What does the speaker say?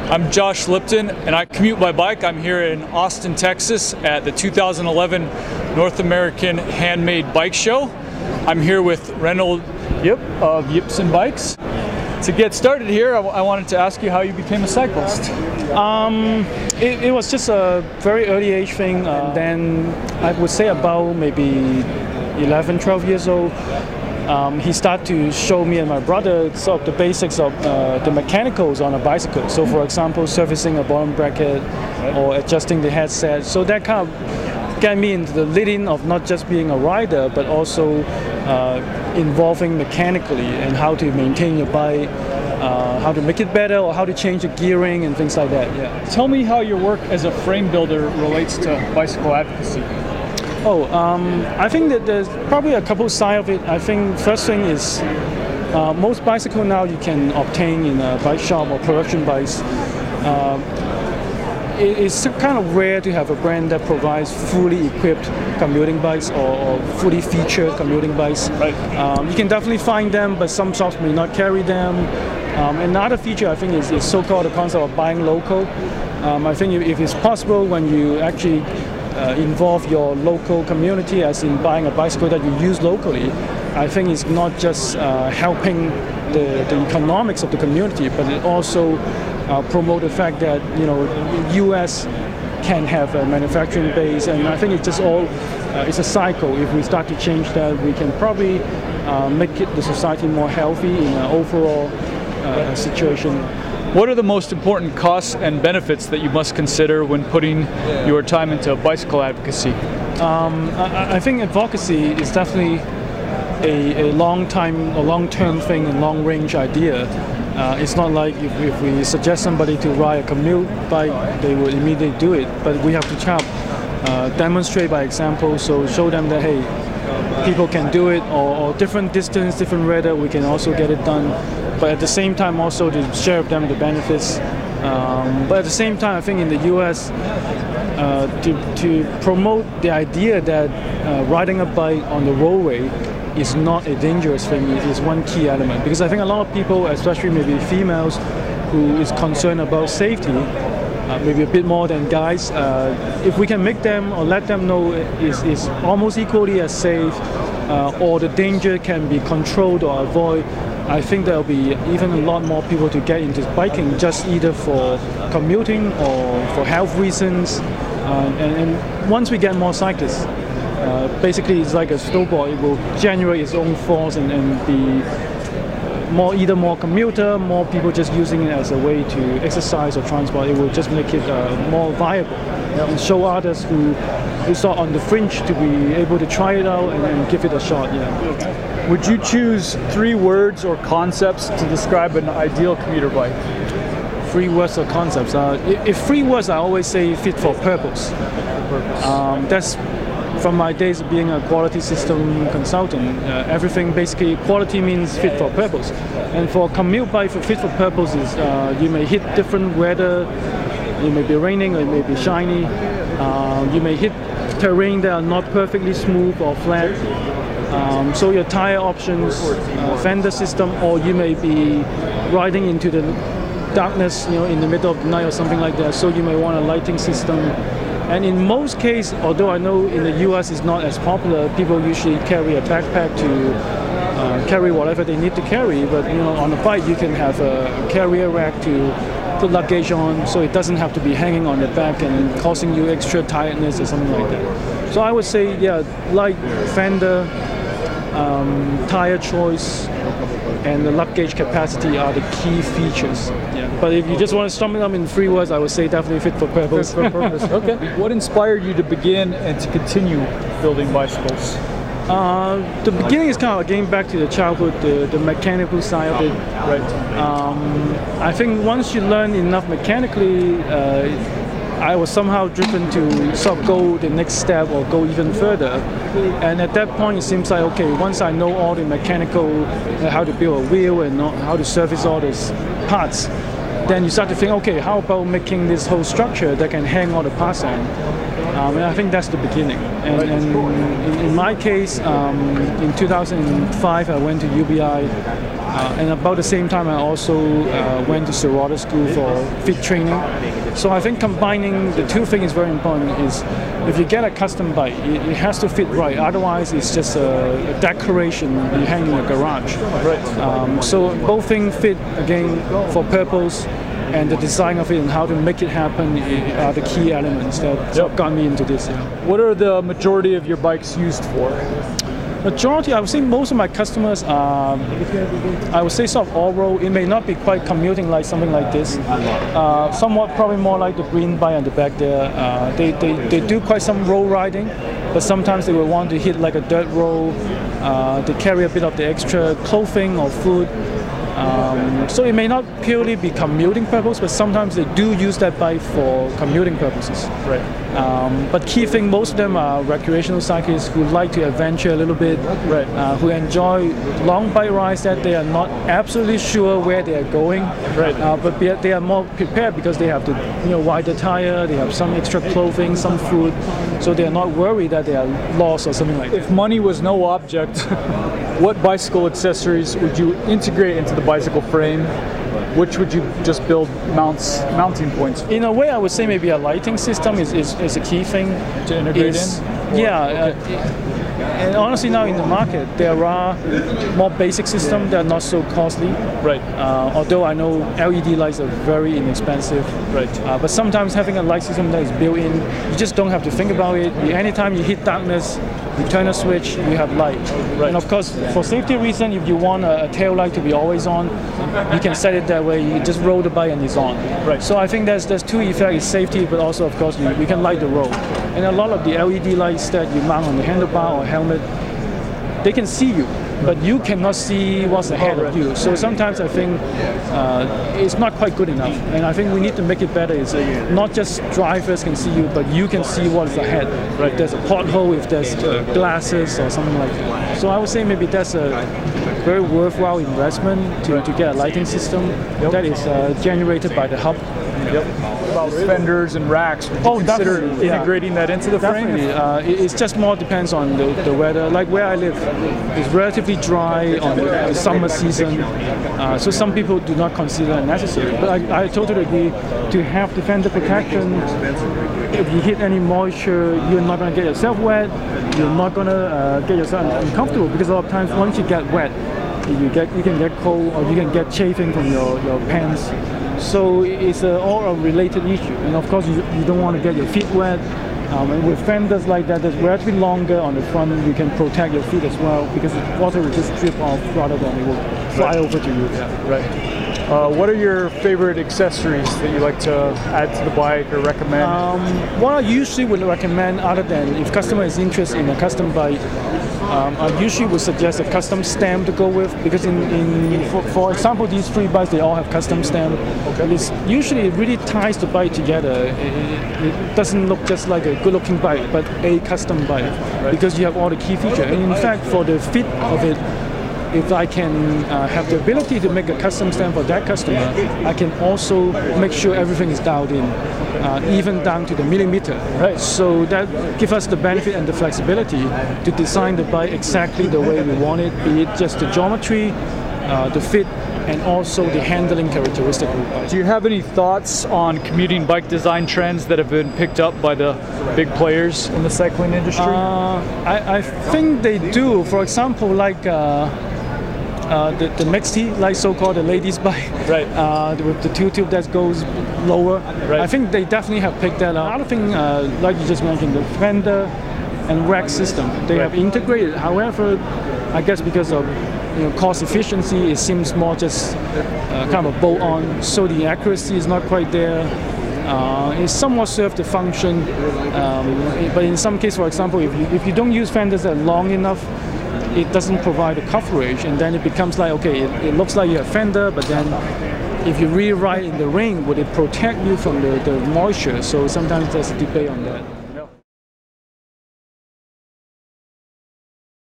I'm Josh Lipton, and I commute by bike. I'm here in Austin, Texas at the 2011 North American Handmade Bike Show. I'm here with Renold Yip of YiPsan Bikes. To get started here, I wanted to ask you how you became a cyclist. It was just a very early age thing, and then I would say about maybe 11, 12 years old. He started to show me and my brother sort of the basics of the mechanicals on a bicycle. So for example, servicing a bottom bracket or adjusting the headset. So that kind of got me into the leading of not just being a rider, but also involving mechanically and how to maintain your bike, how to make it better, or how to change the gearing and things like that. Yeah. Tell me how your work as a frame builder relates to bicycle advocacy. I think that there's probably a couple sides of it. I think first thing is most bicycles now you can obtain in a bike shop or production bikes. It's kind of rare to have a brand that provides fully equipped commuting bikes or fully featured commuting bikes. Right. You can definitely find them, but some shops may not carry them. Another feature I think is so-called the concept of buying local. I think if it's possible when you actually involve your local community, as in buying a bicycle that you use locally, I think it's not just helping the economics of the community, but it also promote the fact that U.S. can have a manufacturing base, and I think it's just all it's a cycle. If we start to change that, we can probably make the society more healthy in an overall situation. What are the most important costs and benefits that you must consider when putting your time into bicycle advocacy? I think advocacy is definitely a long-term thing and long-range idea. It's not like if we suggest somebody to ride a commute bike, they will immediately do it. But we have to kind of demonstrate by example, so show them that, hey, people can do it, or different distance, different weather, we can also get it done. But at the same time also to share with them the benefits. But at the same time, I think in the US, to promote the idea that riding a bike on the roadway is not a dangerous thing is one key element. Because I think a lot of people, especially maybe females, who is concerned about safety, maybe a bit more than guys, if we can make them or let them know is almost equally as safe, or the danger can be controlled or avoided, I think there'll be even a lot more people to get into biking, just either for commuting or for health reasons. And once we get more cyclists, basically it's like a snowball. It will generate its own force and be either more commuter, more people just using it as a way to exercise or transport. It will just make it more viable and show others who start on the fringe to be able to try it out and give it a shot. Yeah. Would you choose 3 words or concepts to describe an ideal commuter bike? 3 words or concepts? If 3 words, I always say fit for purpose. That's from my days of being a quality system consultant. Everything basically, quality means fit for purpose. And for commute bike, for fit for purpose is you may hit different weather. It may be raining or it may be shiny. You may hit terrain that are not perfectly smooth or flat. So your tire options, fender system, or you may be riding into the darkness, in the middle of the night or something like that. So you may want a lighting system. And in most cases, although I know in the US it's not as popular, people usually carry a backpack to carry whatever they need to carry. But on a bike you can have a carrier rack to put luggage on, so it doesn't have to be hanging on the back and causing you extra tiredness or something like that. So I would say, light fender, tire choice, and the luggage capacity are the key features. Yeah. But if you just want to sum it up in 3 words, I would say definitely fit for purpose. Fit for purpose. Okay. What inspired you to begin and to continue building bicycles? The beginning is kind of getting back to the childhood, the mechanical side of it. Right. I think once you learn enough mechanically, I was somehow driven to sort of go the next step or go even further. And at that point, it seems like, okay, once I know all the mechanical, how to build a wheel and how to service all these parts, then you start to think, okay, how about making this whole structure that can hang all the parts on? And I think that's the beginning. And in my case, in 2005, I went to UBI And about the same time, I also went to Serrata School for fit training. So I think combining the two things is very important. Is if you get a custom bike, it has to fit right. Otherwise, it's just a decoration you hang in a garage. Right. So both things fit again for purpose, and the design of it and how to make it happen are the key elements that got me into this. Yeah. What are the majority of your bikes used for? Majority, I would say most of my customers are, I would say sort of all-road. It may not be quite commuting like something like this. Somewhat probably more like the green bike on the back there. They do quite some road riding, but sometimes they will want to hit like a dirt road. They carry a bit of the extra clothing or food. So it may not purely be commuting purpose, but sometimes they do use that bike for commuting purposes. Right. But key thing, most of them are recreational cyclists who like to adventure a little bit, right. Who enjoy long bike rides that they are not absolutely sure where they are going, right. But they are more prepared because they have the wider tire, they have some extra clothing, some food, so they are not worried that they are lost or something like that. If money was no object, what bicycle accessories would you integrate into the bicycle frame? Which would you just build mounting points for? In a way, I would say maybe a lighting system is a key thing to integrate in? Yeah. And honestly, now in the market, there are more basic systems that are not so costly. Right. Although I know LED lights are very inexpensive. Right. But sometimes having a light system that is built in, you just don't have to think about it. Anytime you hit darkness, you turn a switch, you have light. Right. And of course, for safety reason, if you want a tail light to be always on, you can set it that way. You just roll the bike and it's on. Right. So I think there's two effects: it's safety, but also of course you can light the road. And a lot of the LED lights that you mount on the handlebar or helmet, they can see you, but you cannot see what's ahead of you. So sometimes I think it's not quite good enough, and I think we need to make it better. It's not just drivers can see you, but you can see what's ahead. Right. If there's a pothole, if there's glasses or something like that. So I would say maybe that's a very worthwhile investment to get a lighting system that is generated by the hub. Yep. About fenders and racks. Would you consider integrating that into the frame? Definitely. It just more depends on the weather. Like where I live, it's relatively dry on the summer season, so some people do not consider it necessary. But I totally agree to have the fender protection. If you hit any moisture, you're not going to get yourself wet. You're not going to get yourself uncomfortable, because a lot of times once you get wet, you can get cold, or you can get chafing from your pants. So it's all a related issue, and of course you don't want to get your feet wet. And with fenders like that, that's relatively longer on the front, you can protect your feet as well, because the water will just drip off rather than it will fly over to you. Yeah. Right. What are your favorite accessories that you like to add to the bike or recommend? What I usually would recommend, other than if customer is interested in a custom bike, I usually would suggest a custom stamp to go with, because for example, these three bikes, they all have custom stamp. Okay. Usually it really ties the bike together. It doesn't look just like a good-looking bike, but a custom bike, because you have all the key features. And in fact, for the fit of it, if I can have the ability to make a custom stamp for that customer, I can also make sure everything is dialed in, even down to the millimeter. Right. So that gives us the benefit and the flexibility to design the bike exactly the way we want it, be it just the geometry, the fit, and also the handling characteristic of the bike. Do you have any thoughts on commuting bike design trends that have been picked up by the big players in the cycling industry? I think they do. For example, like the mixed T, like so-called the ladies' bike, right? With the two-tube that goes lower. Right. I think they definitely have picked that up. Another thing, like you just mentioned, the fender and rack system, they have integrated. However, I guess because of cost efficiency, it seems more just kind of a bolt-on, so the accuracy is not quite there. It somewhat serves the function, but in some cases, for example, if you don't use fenders that are long enough, it doesn't provide the coverage, and then it becomes like, okay, it looks like you have fender, but then if you rewrite in the rain, would it protect you from the moisture? So sometimes there's a debate on that.